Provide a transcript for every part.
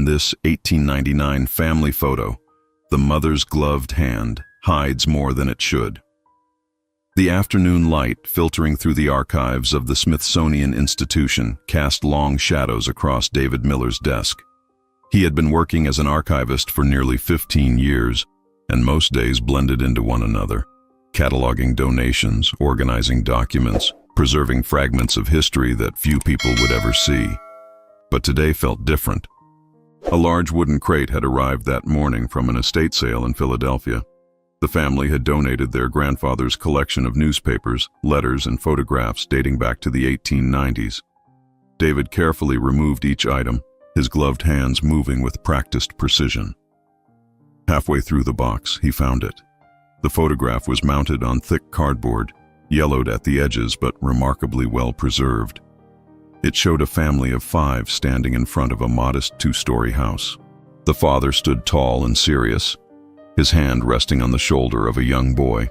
this 1899 family photo, the mother's gloved hand hides more than it should. The afternoon light filtering through the archives of the Smithsonian Institution cast long shadows across David Miller's desk. He had been working as an archivist for nearly 15 years, and most days blended into one another, cataloging donations, organizing documents, preserving fragments of history that few people would ever see. But today felt different. A large wooden crate had arrived that morning from an estate sale in Philadelphia. The family had donated their grandfather's collection of newspapers, letters, and photographs dating back to the 1890s. David carefully removed each item, his gloved hands moving with practiced precision. Halfway through the box, he found it. The photograph was mounted on thick cardboard, yellowed at the edges but remarkably well preserved. It showed a family of 5 standing in front of a modest 2-story house. The father stood tall and serious, his hand resting on the shoulder of a young boy.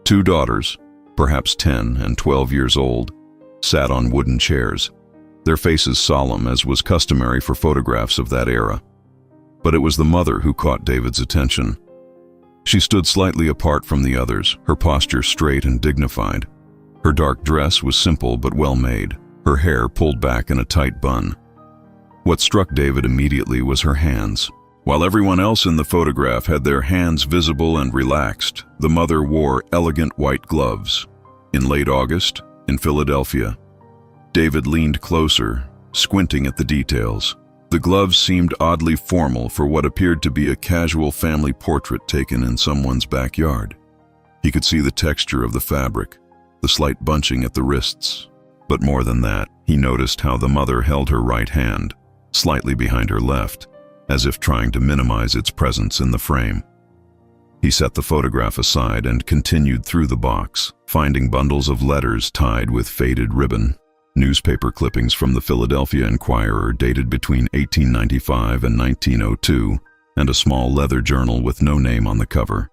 2 daughters, perhaps 10 and 12 years old, sat on wooden chairs, their faces solemn as was customary for photographs of that era. But it was the mother who caught David's attention. She stood slightly apart from the others, her posture straight and dignified. Her dark dress was simple but well made, her hair pulled back in a tight bun. What struck David immediately was her hands. While everyone else in the photograph had their hands visible and relaxed, the mother wore elegant white gloves. In late August, in Philadelphia, David leaned closer, squinting at the details. The gloves seemed oddly formal for what appeared to be a casual family portrait taken in someone's backyard. He could see the texture of the fabric, the slight bunching at the wrists. But more than that, he noticed how the mother held her right hand, slightly behind her left, as if trying to minimize its presence in the frame. He set the photograph aside and continued through the box, finding bundles of letters tied with faded ribbon, newspaper clippings from the Philadelphia Inquirer dated between 1895 and 1902, and a small leather journal with no name on the cover.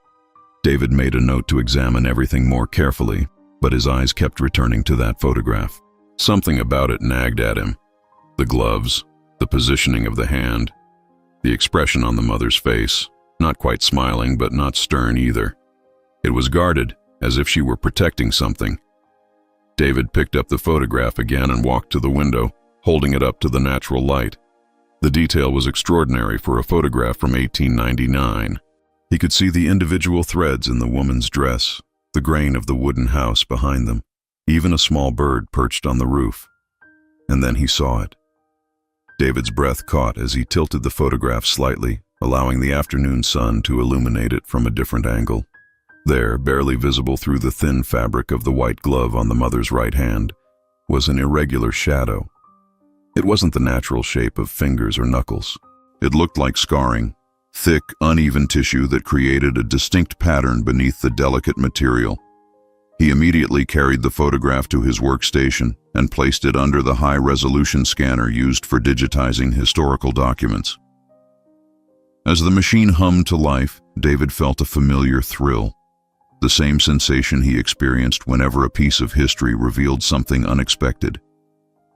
David made a note to examine everything more carefully, but his eyes kept returning to that photograph. Something about it nagged at him. The gloves, the positioning of the hand, the expression on the mother's face, not quite smiling but not stern either. It was guarded, as if she were protecting something. David picked up the photograph again and walked to the window, holding it up to the natural light. The detail was extraordinary for a photograph from 1899. He could see the individual threads in the woman's dress, the grain of the wooden house behind them, even a small bird perched on the roof. And then he saw it. David's breath caught as he tilted the photograph slightly, allowing the afternoon sun to illuminate it from a different angle. There, barely visible through the thin fabric of the white glove on the mother's right hand, was an irregular shadow. It wasn't the natural shape of fingers or knuckles. It looked like scarring, thick, uneven tissue that created a distinct pattern beneath the delicate material. He immediately carried the photograph to his workstation and placed it under the high-resolution scanner used for digitizing historical documents. As the machine hummed to life, David felt a familiar thrill, the same sensation he experienced whenever a piece of history revealed something unexpected.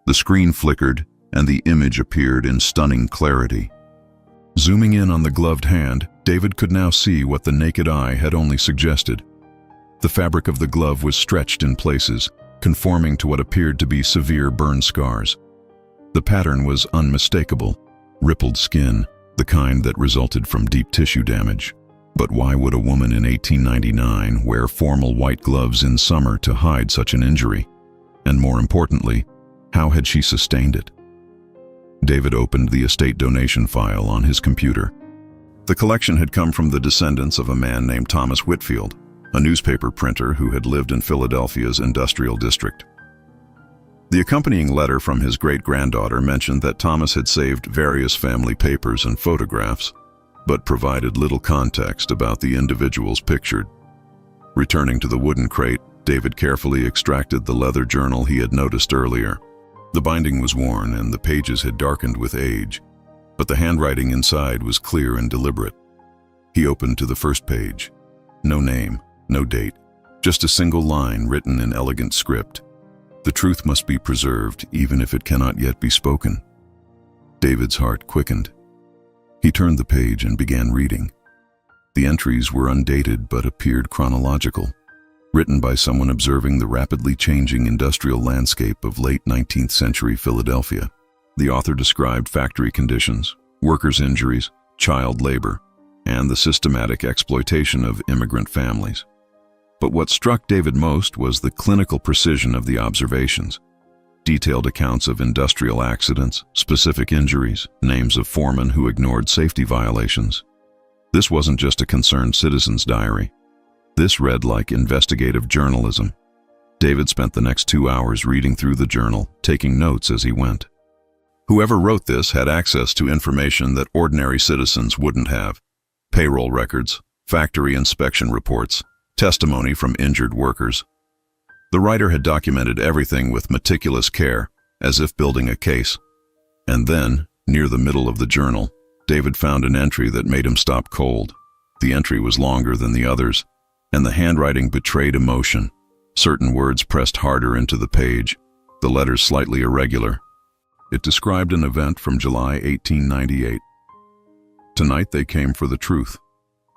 The screen flickered, and the image appeared in stunning clarity. Zooming in on the gloved hand, David could now see what the naked eye had only suggested. The fabric of the glove was stretched in places, conforming to what appeared to be severe burn scars. The pattern was unmistakable, rippled skin, the kind that resulted from deep tissue damage. But why would a woman in 1899 wear formal white gloves in summer to hide such an injury? And more importantly, how had she sustained it? David opened the estate donation file on his computer. The collection had come from the descendants of a man named Thomas Whitfield, a newspaper printer who had lived in Philadelphia's industrial district. The accompanying letter from his great-granddaughter mentioned that Thomas had saved various family papers and photographs, but provided little context about the individuals pictured. Returning to the wooden crate, David carefully extracted the leather journal he had noticed earlier. The binding was worn and the pages had darkened with age, but the handwriting inside was clear and deliberate. He opened to the first page. No name, no date, just a single line written in elegant script. The truth must be preserved, even if it cannot yet be spoken. David's heart quickened. He turned the page and began reading. The entries were undated but appeared chronological, written by someone observing the rapidly changing industrial landscape of late 19th century Philadelphia. The author described factory conditions, workers' injuries, child labor, and the systematic exploitation of immigrant families. But what struck David most was the clinical precision of the observations. Detailed accounts of industrial accidents, specific injuries, names of foremen who ignored safety violations. This wasn't just a concerned citizen's diary. This read like investigative journalism. David spent the next 2 hours reading through the journal, taking notes as he went. Whoever wrote this had access to information that ordinary citizens wouldn't have. Payroll records, factory inspection reports, testimony from injured workers. The writer had documented everything with meticulous care, as if building a case. And then, near the middle of the journal, David found an entry that made him stop cold. The entry was longer than the others, and the handwriting betrayed emotion. Certain words pressed harder into the page, the letters slightly irregular. It described an event from July 1898. Tonight they came for the truth.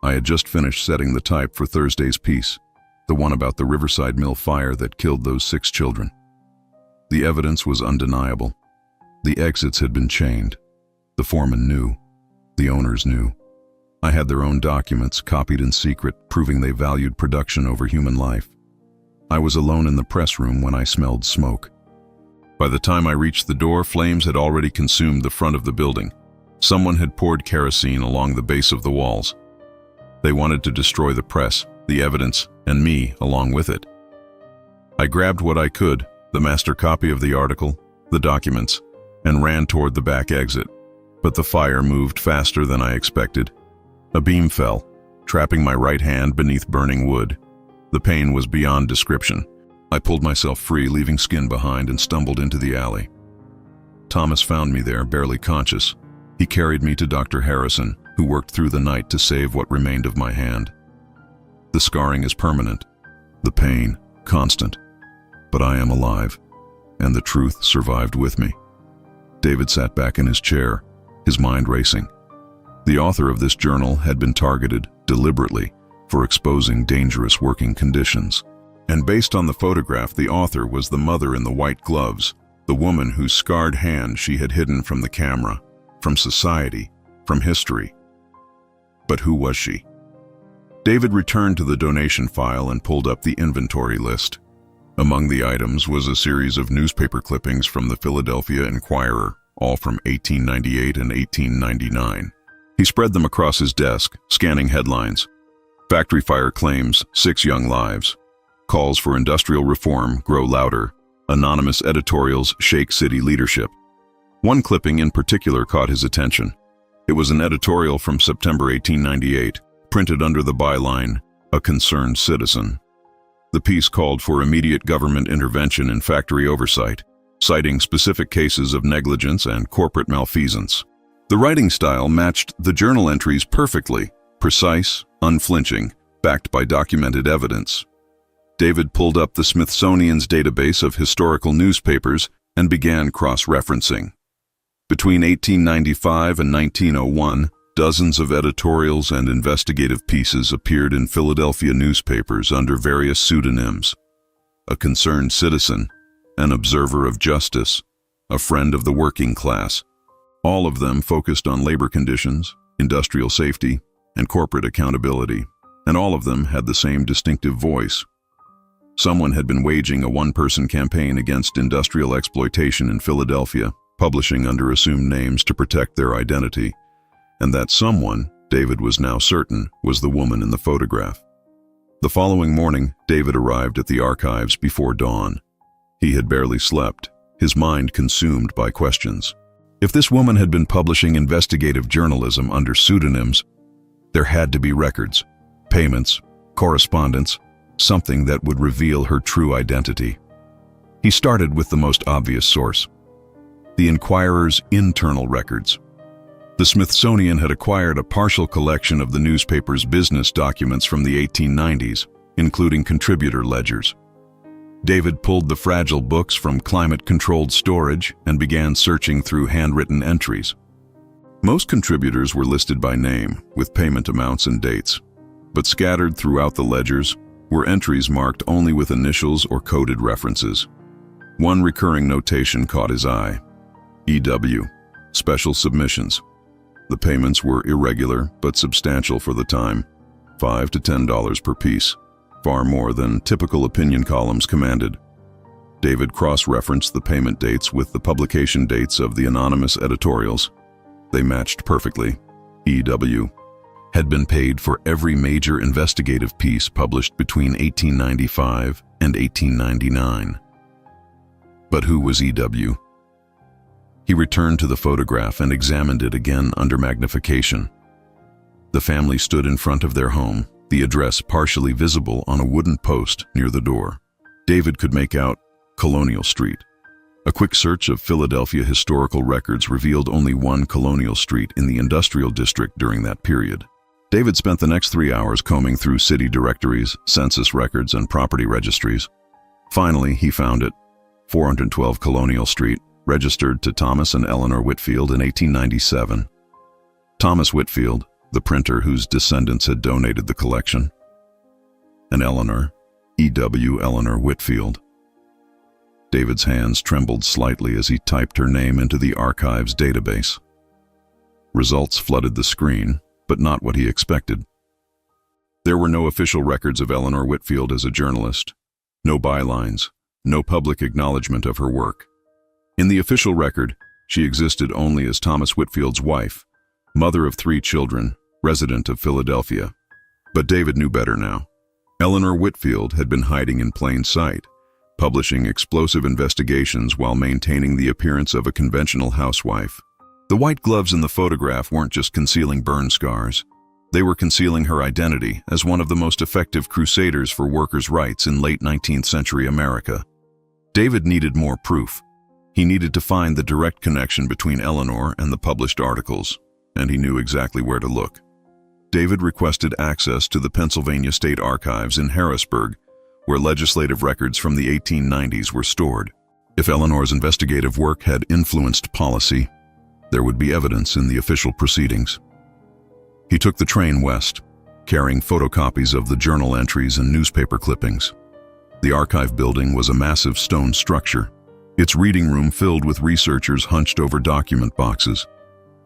I had just finished setting the type for Thursday's piece, the one about the Riverside Mill fire that killed those 6 children. The evidence was undeniable. The exits had been chained. The foreman knew. The owners knew. I had their own documents, copied in secret, proving they valued production over human life. I was alone in the press room when I smelled smoke. By the time I reached the door, flames had already consumed the front of the building. Someone had poured kerosene along the base of the walls. They wanted to destroy the press, the evidence, and me along with it. I grabbed what I could, the master copy of the article, the documents, and ran toward the back exit. But the fire moved faster than I expected. A beam fell, trapping my right hand beneath burning wood. The pain was beyond description. I pulled myself free, leaving skin behind, and stumbled into the alley. Thomas found me there, barely conscious. He carried me to Dr. Harrison, who worked through the night to save what remained of my hand. The scarring is permanent, the pain constant, but I am alive, and the truth survived with me. David sat back in his chair, his mind racing. The author of this journal had been targeted deliberately for exposing dangerous working conditions. And based on the photograph, the author was the mother in the white gloves, the woman whose scarred hand she had hidden from the camera, from society, from history. But who was she? David returned to the donation file and pulled up the inventory list. Among the items was a series of newspaper clippings from the Philadelphia Inquirer, all from 1898 and 1899. He spread them across his desk, scanning headlines. Factory fire claims 6 young lives. Calls for industrial reform grow louder. Anonymous editorials shake city leadership. One clipping in particular caught his attention. It was an editorial from September 1898, printed under the byline, "A Concerned Citizen." The piece called for immediate government intervention in factory oversight, citing specific cases of negligence and corporate malfeasance. The writing style matched the journal entries perfectly, precise, unflinching, backed by documented evidence. David pulled up the Smithsonian's database of historical newspapers and began cross-referencing. Between 1895 and 1901, dozens of editorials and investigative pieces appeared in Philadelphia newspapers under various pseudonyms. A Concerned Citizen, an Observer of Justice, a Friend of the Working Class. All of them focused on labor conditions, industrial safety, and corporate accountability, and all of them had the same distinctive voice. Someone had been waging a one-person campaign against industrial exploitation in Philadelphia, publishing under assumed names to protect their identity. And that someone, David was now certain, was the woman in the photograph. The following morning, David arrived at the archives before dawn. He had barely slept, his mind consumed by questions. If this woman had been publishing investigative journalism under pseudonyms, there had to be records, payments, correspondence, something that would reveal her true identity. He started with the most obvious source, the Inquirer's internal records. The Smithsonian had acquired a partial collection of the newspaper's business documents from the 1890s, including contributor ledgers. David pulled the fragile books from climate-controlled storage and began searching through handwritten entries. Most contributors were listed by name, with payment amounts and dates, but scattered throughout the ledgers were entries marked only with initials or coded references. One recurring notation caught his eye: EW, special submissions. The payments were irregular but substantial for the time, $5 to $10 per piece, far more than typical opinion columns commanded. David cross-referenced the payment dates with the publication dates of the anonymous editorials. They matched perfectly. EW had been paid for every major investigative piece published between 1895 and 1899. But who was EW? He returned to the photograph and examined it again under magnification. The family stood in front of their home, the address partially visible on a wooden post near the door. David could make out Colonial Street. A quick search of Philadelphia historical records revealed only one Colonial Street in the industrial district during that period. David spent the next 3 hours combing through city directories, census records, and property registries. Finally, he found it: 412 Colonial Street, registered to Thomas and Eleanor Whitfield in 1897. Thomas Whitfield, the printer whose descendants had donated the collection, and Eleanor, E.W. Eleanor Whitfield. David's hands trembled slightly as he typed her name into the archives database. Results flooded the screen, but not what he expected. There were no official records of Eleanor Whitfield as a journalist, no bylines, no public acknowledgement of her work. In the official record, she existed only as Thomas Whitfield's wife, mother of 3 children, resident of Philadelphia. But David knew better now. Eleanor Whitfield had been hiding in plain sight, publishing explosive investigations while maintaining the appearance of a conventional housewife. The white gloves in the photograph weren't just concealing burn scars. They were concealing her identity as one of the most effective crusaders for workers' rights in late 19th century America. David needed more proof. He needed to find the direct connection between Eleanor and the published articles, and he knew exactly where to look. David requested access to the Pennsylvania State Archives in Harrisburg, where legislative records from the 1890s were stored. If Eleanor's investigative work had influenced policy, there would be evidence in the official proceedings. He took the train west, carrying photocopies of the journal entries and newspaper clippings. The archive building was a massive stone structure, its reading room filled with researchers hunched over document boxes.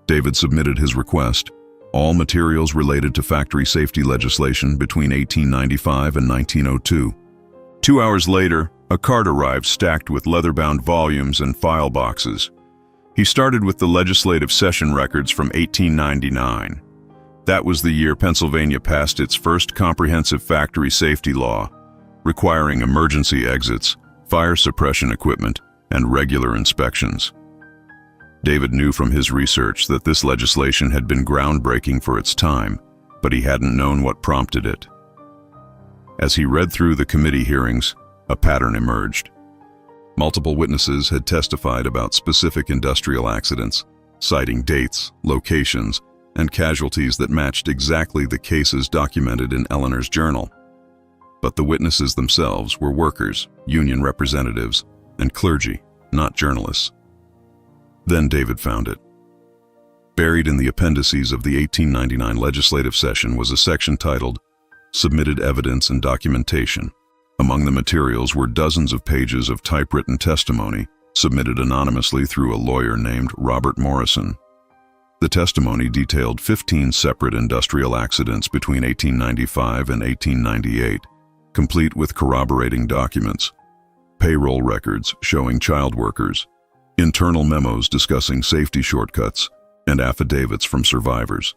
David submitted his request: all materials related to factory safety legislation between 1895 and 1902. 2 hours later, a cart arrived stacked with leather-bound volumes and file boxes. He started with the legislative session records from 1899. That was the year Pennsylvania passed its first comprehensive factory safety law, requiring emergency exits, fire suppression equipment, and regular inspections. David knew from his research that this legislation had been groundbreaking for its time, but he hadn't known what prompted it. As he read through the committee hearings, a pattern emerged. Multiple witnesses had testified about specific industrial accidents, citing dates, locations, and casualties that matched exactly the cases documented in Eleanor's journal. But the witnesses themselves were workers, union representatives, and clergy, not journalists. Then David found it. Buried in the appendices of the 1899 legislative session was a section titled Submitted Evidence and Documentation. Among the materials were dozens of pages of typewritten testimony submitted anonymously through a lawyer named Robert Morrison. The testimony detailed 15 separate industrial accidents between 1895 and 1898, complete with corroborating documents, payroll records showing child workers, internal memos discussing safety shortcuts, and affidavits from survivors.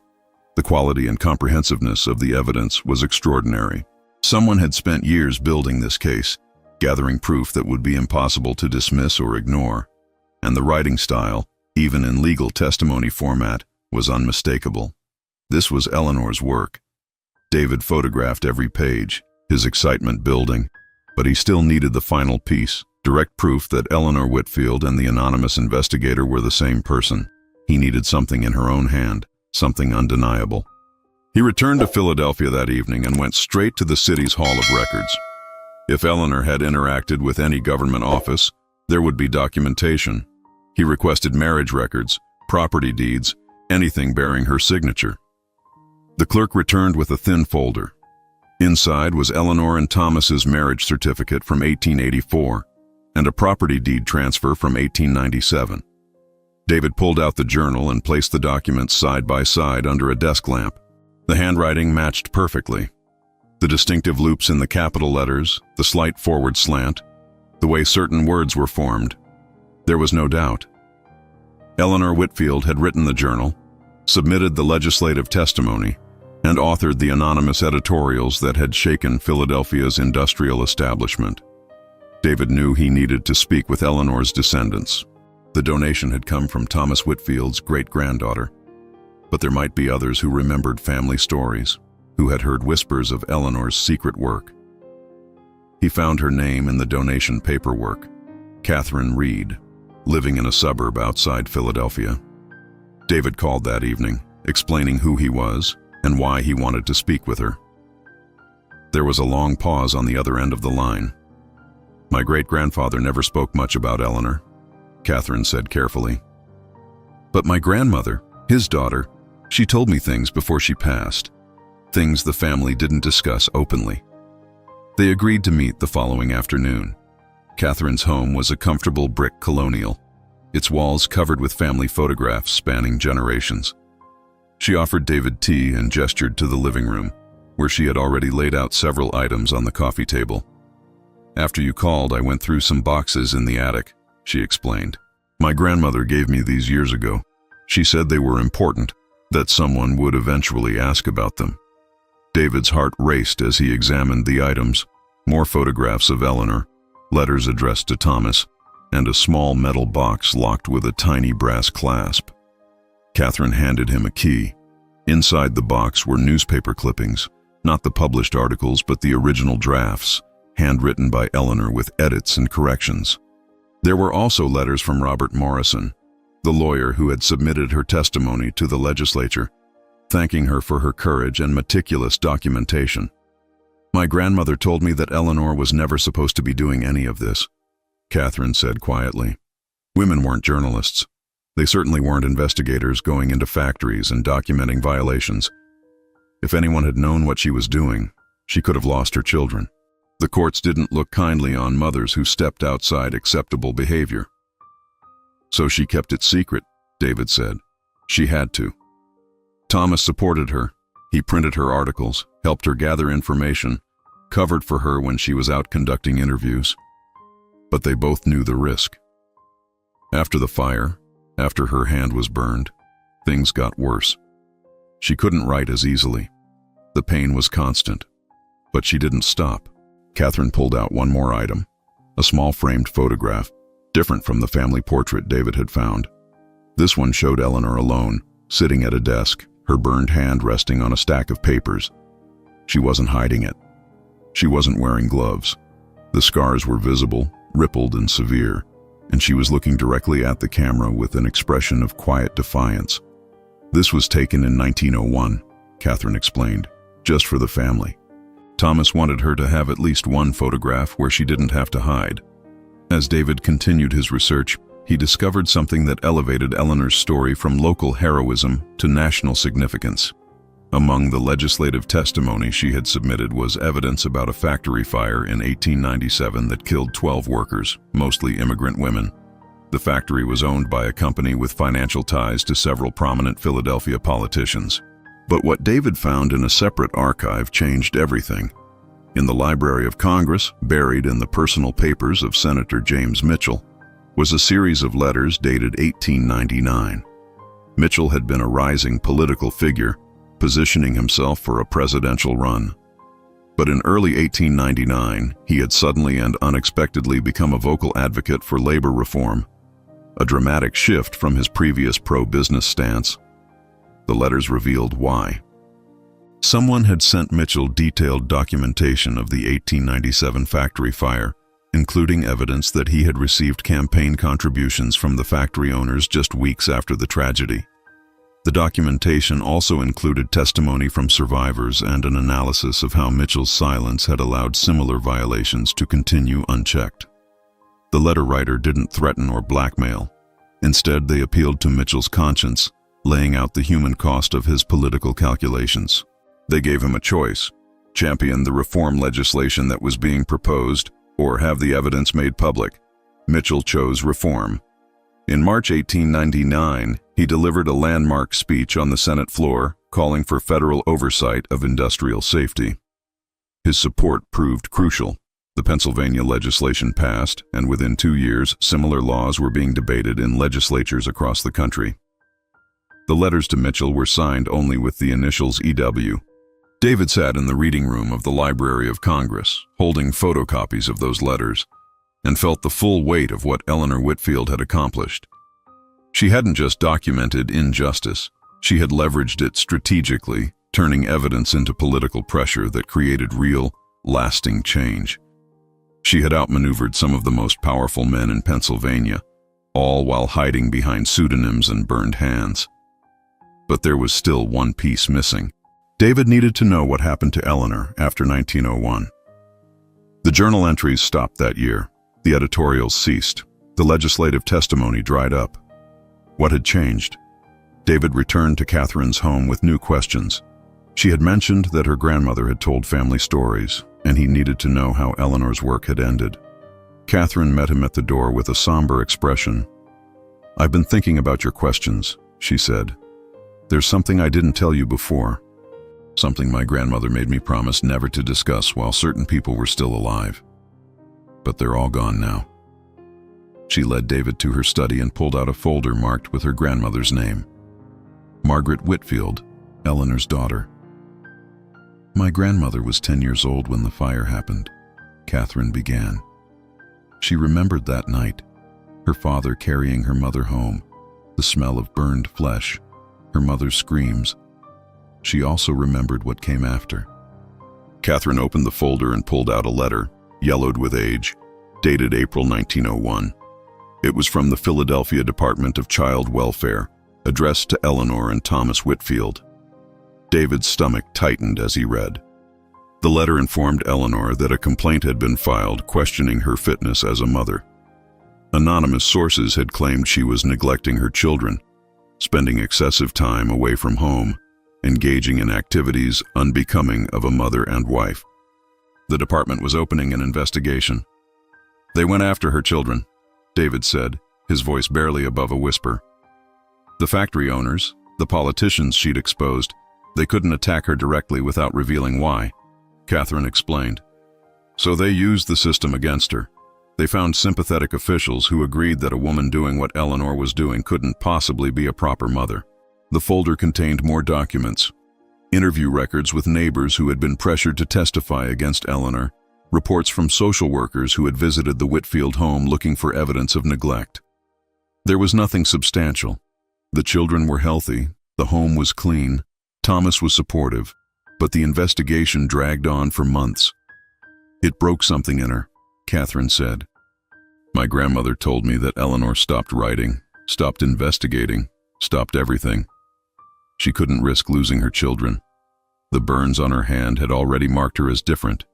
The quality and comprehensiveness of the evidence was extraordinary. Someone had spent years building this case, gathering proof that would be impossible to dismiss or ignore, and the writing style, even in legal testimony format, was unmistakable. This was Eleanor's work. David photographed every page, his excitement building, but he still needed the final piece, direct proof that Eleanor Whitfield and the anonymous investigator were the same person. He needed something in her own hand, something undeniable. He returned to Philadelphia that evening and went straight to the city's Hall of Records. If Eleanor had interacted with any government office, there would be documentation. He requested marriage records, property deeds, anything bearing her signature. The clerk returned with a thin folder. Inside was Eleanor and Thomas's marriage certificate from 1884 and a property deed transfer from 1897. David pulled out the journal and placed the documents side by side under a desk lamp. The handwriting matched perfectly. The distinctive loops in the capital letters, the slight forward slant, the way certain words were formed. There was no doubt. Eleanor Whitfield had written the journal, submitted the legislative testimony, and authored the anonymous editorials that had shaken Philadelphia's industrial establishment. David knew he needed to speak with Eleanor's descendants. The donation had come from Thomas Whitfield's great-granddaughter, but there might be others who remembered family stories, who had heard whispers of Eleanor's secret work. He found her name in the donation paperwork, Catherine Reed, living in a suburb outside Philadelphia. David called that evening, explaining who he was and why he wanted to speak with her. There was a long pause on the other end of the line. "My great-grandfather never spoke much about Eleanor," Catherine said carefully. "But my grandmother, his daughter, she told me things before she passed, things the family didn't discuss openly." They agreed to meet the following afternoon. Catherine's home was a comfortable brick colonial, its walls covered with family photographs spanning generations. She offered David tea and gestured to the living room, where she had already laid out several items on the coffee table. "After you called, I went through some boxes in the attic," she explained. "My grandmother gave me these years ago. She said they were important, that someone would eventually ask about them." David's heart raced as he examined the items, more photographs of Eleanor, letters addressed to Thomas, and a small metal box locked with a tiny brass clasp. Catherine handed him a key. Inside the box were newspaper clippings, not the published articles but the original drafts, handwritten by Eleanor with edits and corrections. There were also letters from Robert Morrison, the lawyer who had submitted her testimony to the legislature, thanking her for her courage and meticulous documentation. "My grandmother told me that Eleanor was never supposed to be doing any of this," Catherine said quietly. "Women weren't journalists. They certainly weren't investigators going into factories and documenting violations. If anyone had known what she was doing, she could have lost her children. The courts didn't look kindly on mothers who stepped outside acceptable behavior." "So she kept it secret," David said. "She had to." Thomas supported her. He printed her articles, helped her gather information, covered for her when she was out conducting interviews. But they both knew the risk. After the fire, after her hand was burned, things got worse. She couldn't write as easily. The pain was constant. But she didn't stop. Catherine pulled out one more item, a small framed photograph, different from the family portrait David had found. This one showed Eleanor alone, sitting at a desk, her burned hand resting on a stack of papers. She wasn't hiding it. She wasn't wearing gloves. The scars were visible, rippled and severe, and she was looking directly at the camera with an expression of quiet defiance. "This was taken in 1901, Catherine explained, "just for the family." Thomas wanted her to have at least one photograph where she didn't have to hide. As David continued his research, he discovered something that elevated Eleanor's story from local heroism to national significance. Among the legislative testimony she had submitted was evidence about a factory fire in 1897 that killed 12 workers, mostly immigrant women. The factory was owned by a company with financial ties to several prominent Philadelphia politicians. But what David found in a separate archive changed everything. In the Library of Congress, buried in the personal papers of Senator James Mitchell, was a series of letters dated 1899. Mitchell had been a rising political figure, positioning himself for a presidential run. But in early 1899, he had suddenly and unexpectedly become a vocal advocate for labor reform, a dramatic shift from his previous pro-business stance. The letters revealed why. Someone had sent Mitchell detailed documentation of the 1897 factory fire, including evidence that he had received campaign contributions from the factory owners just weeks after the tragedy. The documentation also included testimony from survivors and an analysis of how Mitchell's silence had allowed similar violations to continue unchecked. The letter writer didn't threaten or blackmail. Instead, they appealed to Mitchell's conscience, laying out the human cost of his political calculations. They gave him a choice: champion the reform legislation that was being proposed, or have the evidence made public. Mitchell chose reform. In March 1899, he delivered a landmark speech on the Senate floor, calling for federal oversight of industrial safety. His support proved crucial. The Pennsylvania legislation passed, and within 2 years, similar laws were being debated in legislatures across the country. The letters to Mitchell were signed only with the initials E.W. David sat in the reading room of the Library of Congress, holding photocopies of those letters, and felt the full weight of what Eleanor Whitfield had accomplished. She hadn't just documented injustice, she had leveraged it strategically, turning evidence into political pressure that created real, lasting change. She had outmaneuvered some of the most powerful men in Pennsylvania, all while hiding behind pseudonyms and burned hands. But there was still one piece missing. David needed to know what happened to Eleanor after 1901. The journal entries stopped that year. The editorials ceased. The legislative testimony dried up. What had changed? David returned to Catherine's home with new questions. She had mentioned that her grandmother had told family stories, and he needed to know how Eleanor's work had ended. Catherine met him at the door with a somber expression. "I've been thinking about your questions," she said. "There's something I didn't tell you before. Something my grandmother made me promise never to discuss while certain people were still alive. But they're all gone now." She led David to her study and pulled out a folder marked with her grandmother's name. Margaret Whitfield, Eleanor's daughter. "My grandmother was 10 years old when the fire happened," Catherine began. She remembered that night, her father carrying her mother home, the smell of burned flesh, her mother's screams. She also remembered what came after. Catherine opened the folder and pulled out a letter, yellowed with age, dated April 1901. It was from the Philadelphia Department of Child Welfare, addressed to Eleanor and Thomas Whitfield. David's stomach tightened as he read. The letter informed Eleanor that a complaint had been filed questioning her fitness as a mother. Anonymous sources had claimed she was neglecting her children, spending excessive time away from home, engaging in activities unbecoming of a mother and wife. The department was opening an investigation. "They went after her children," David said, his voice barely above a whisper. "The factory owners, the politicians she'd exposed, they couldn't attack her directly without revealing why," Catherine explained. "So they used the system against her. They found sympathetic officials who agreed that a woman doing what Eleanor was doing couldn't possibly be a proper mother." The folder contained more documents: interview records with neighbors who had been pressured to testify against Eleanor, reports from social workers who had visited the Whitfield home looking for evidence of neglect. There was nothing substantial. The children were healthy, the home was clean, Thomas was supportive, but the investigation dragged on for months. "It broke something in her," Catherine said. "My grandmother told me that Eleanor stopped writing, stopped investigating, stopped everything. She couldn't risk losing her children. The burns on her hand had already marked her as different,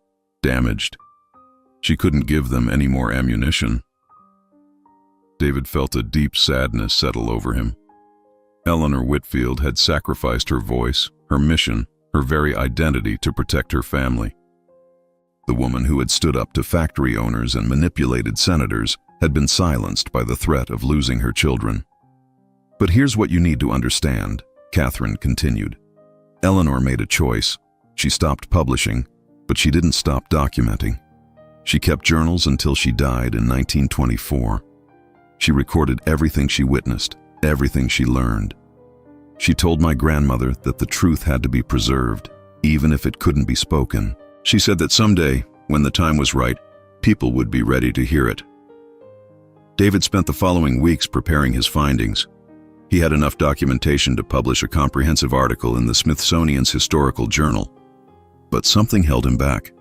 damaged. She couldn't give them any more ammunition." David felt a deep sadness settle over him. Eleanor Whitfield had sacrificed her voice, her mission, her very identity to protect her family. The woman who had stood up to factory owners and manipulated senators had been silenced by the threat of losing her children. "But here's what you need to understand," Catherine continued. "Eleanor made a choice. She stopped publishing, but she didn't stop documenting. She kept journals until she died in 1924. She recorded everything she witnessed, everything she learned. She told my grandmother that the truth had to be preserved, even if it couldn't be spoken. She said that someday, when the time was right, people would be ready to hear it." David spent the following weeks preparing his findings. He had enough documentation to publish a comprehensive article in the Smithsonian's Historical Journal. But something held him back.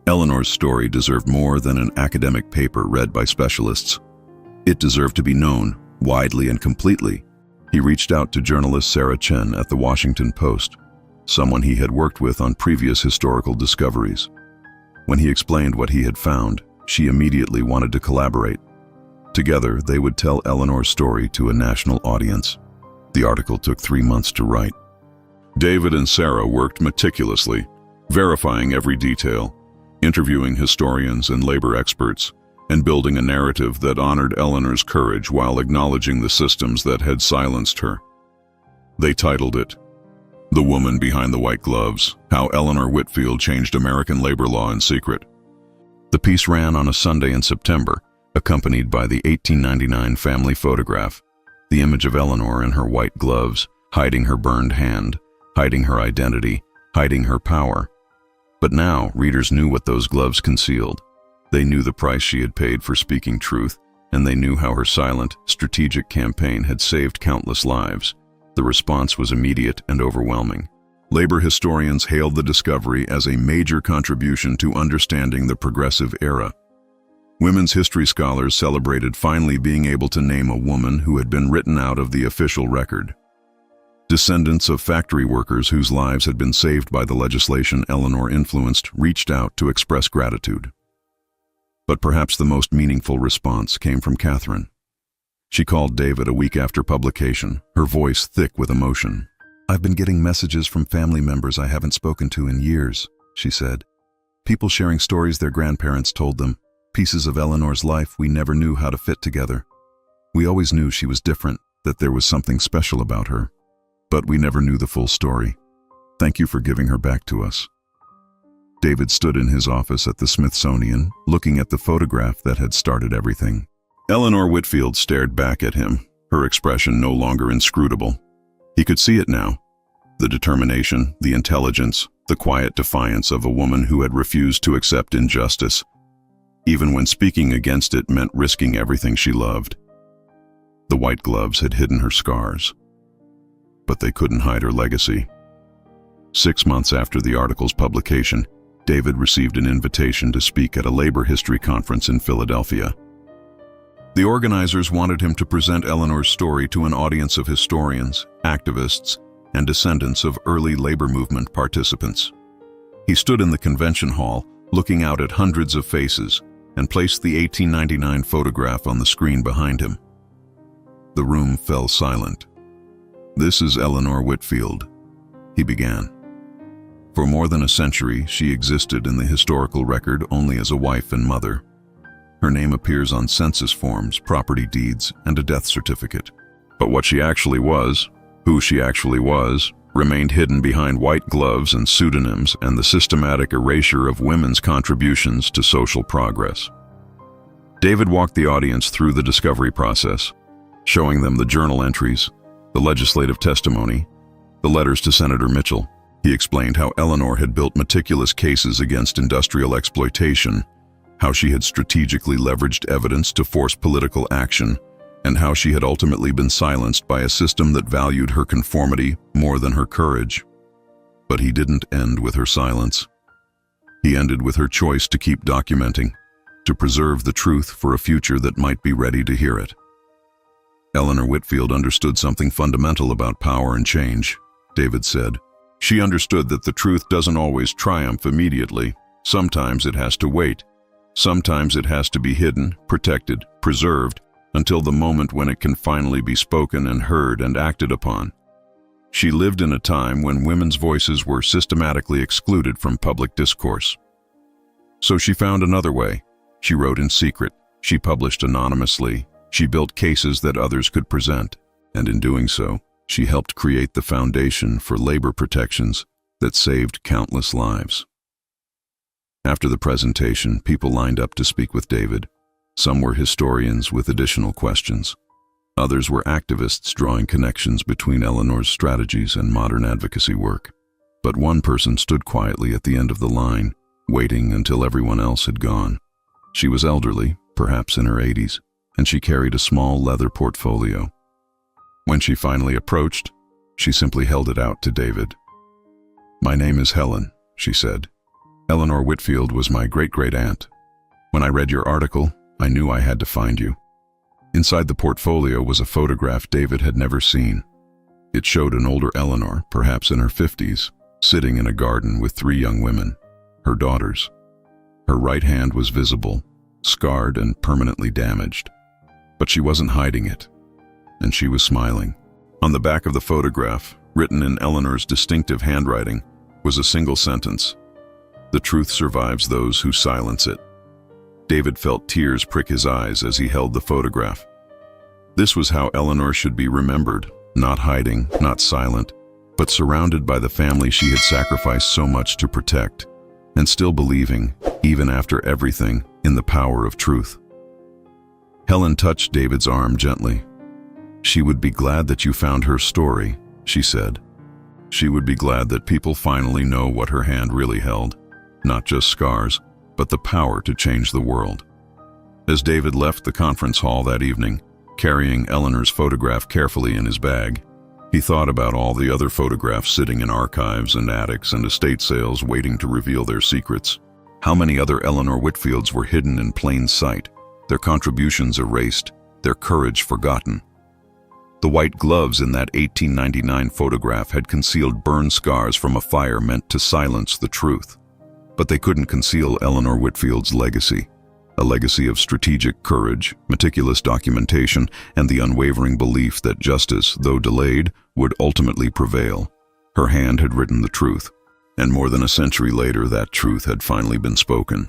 Eleanor's story deserved more than an academic paper read by specialists. It deserved to be known, widely and completely. He reached out to journalist Sarah Chen at the Washington Post, someone he had worked with on previous historical discoveries. When he explained what he had found, she immediately wanted to collaborate. Together, they would tell Eleanor's story to a national audience. The article took 3 months to write. David and Sarah worked meticulously, verifying every detail, interviewing historians and labor experts, and building a narrative that honored Eleanor's courage while acknowledging the systems that had silenced her. They titled it, "The Woman Behind the White Gloves: How Eleanor Whitfield Changed American Labor Law in Secret." The piece ran on a Sunday in September, accompanied by the 1899 family photograph, the image of Eleanor in her white gloves, hiding her burned hand, hiding her identity, hiding her power. But now, readers knew what those gloves concealed. They knew the price she had paid for speaking truth, and they knew how her silent, strategic campaign had saved countless lives. The response was immediate and overwhelming. Labor historians hailed the discovery as a major contribution to understanding the progressive era. Women's history scholars celebrated finally being able to name a woman who had been written out of the official record. Descendants of factory workers whose lives had been saved by the legislation Eleanor influenced reached out to express gratitude. But perhaps the most meaningful response came from Catherine. She called David a week after publication, her voice thick with emotion. "I've been getting messages from family members I haven't spoken to in years," she said. "People sharing stories their grandparents told them, pieces of Eleanor's life we never knew how to fit together. We always knew she was different, that there was something special about her. But we never knew the full story. Thank you for giving her back to us." David stood in his office at the Smithsonian, looking at the photograph that had started everything. Eleanor Whitfield stared back at him, her expression no longer inscrutable. He could see it now. The determination, the intelligence, the quiet defiance of a woman who had refused to accept injustice, even when speaking against it meant risking everything she loved. The white gloves had hidden her scars, but they couldn't hide her legacy. 6 months after the article's publication, David received an invitation to speak at a labor history conference in Philadelphia. The organizers wanted him to present Eleanor's story to an audience of historians, activists, and descendants of early labor movement participants. He stood in the convention hall, looking out at hundreds of faces, and placed the 1899 photograph on the screen behind him. The room fell silent. "This is Eleanor Whitfield," he began. For more than a century, she existed in the historical record only as a wife and mother. Her name appears on census forms, property deeds, and a death certificate. But what she actually was, who she actually was, remained hidden behind white gloves and pseudonyms and the systematic erasure of women's contributions to social progress. David walked the audience through the discovery process, showing them the journal entries, the legislative testimony, the letters to Senator Mitchell. He explained how Eleanor had built meticulous cases against industrial exploitation, how she had strategically leveraged evidence to force political action, and how she had ultimately been silenced by a system that valued her conformity more than her courage. But he didn't end with her silence. He ended with her choice to keep documenting, to preserve the truth for a future that might be ready to hear it. Eleanor Whitfield understood something fundamental about power and change, David said. She understood that the truth doesn't always triumph immediately. Sometimes it has to wait. Sometimes it has to be hidden, protected, preserved, until the moment when it can finally be spoken and heard and acted upon. She lived in a time when women's voices were systematically excluded from public discourse. So she found another way. She wrote in secret. She published anonymously. She built cases that others could present. And in doing so, she helped create the foundation for labor protections that saved countless lives. After the presentation, people lined up to speak with David. Some were historians with additional questions. Others were activists drawing connections between Eleanor's strategies and modern advocacy work. But one person stood quietly at the end of the line, waiting until everyone else had gone. She was elderly, perhaps in her 80s, and she carried a small leather portfolio. When she finally approached, she simply held it out to David. "My name is Helen," she said. "Eleanor Whitfield was my great-great-aunt. When I read your article, I knew I had to find you." Inside the portfolio was a photograph David had never seen. It showed an older Eleanor, perhaps in her 50s, sitting in a garden with 3 young women, her daughters. Her right hand was visible, scarred and permanently damaged. But she wasn't hiding it, and she was smiling. On the back of the photograph, written in Eleanor's distinctive handwriting, was a single sentence: "The truth survives those who silence it." David felt tears prick his eyes as he held the photograph. This was how Eleanor should be remembered, not hiding, not silent, but surrounded by the family she had sacrificed so much to protect, and still believing, even after everything, in the power of truth. Helen touched David's arm gently. "She would be glad that you found her story," she said. "She would be glad that people finally know what her hand really held, not just scars, but the power to change the world." As David left the conference hall that evening, carrying Eleanor's photograph carefully in his bag, he thought about all the other photographs sitting in archives and attics and estate sales waiting to reveal their secrets. How many other Eleanor Whitfields were hidden in plain sight, their contributions erased, their courage forgotten. The white gloves in that 1899 photograph had concealed burn scars from a fire meant to silence the truth. But they couldn't conceal Eleanor Whitfield's legacy, a legacy of strategic courage, meticulous documentation, and the unwavering belief that justice, though delayed, would ultimately prevail. Her hand had written the truth, and more than a century later that truth had finally been spoken.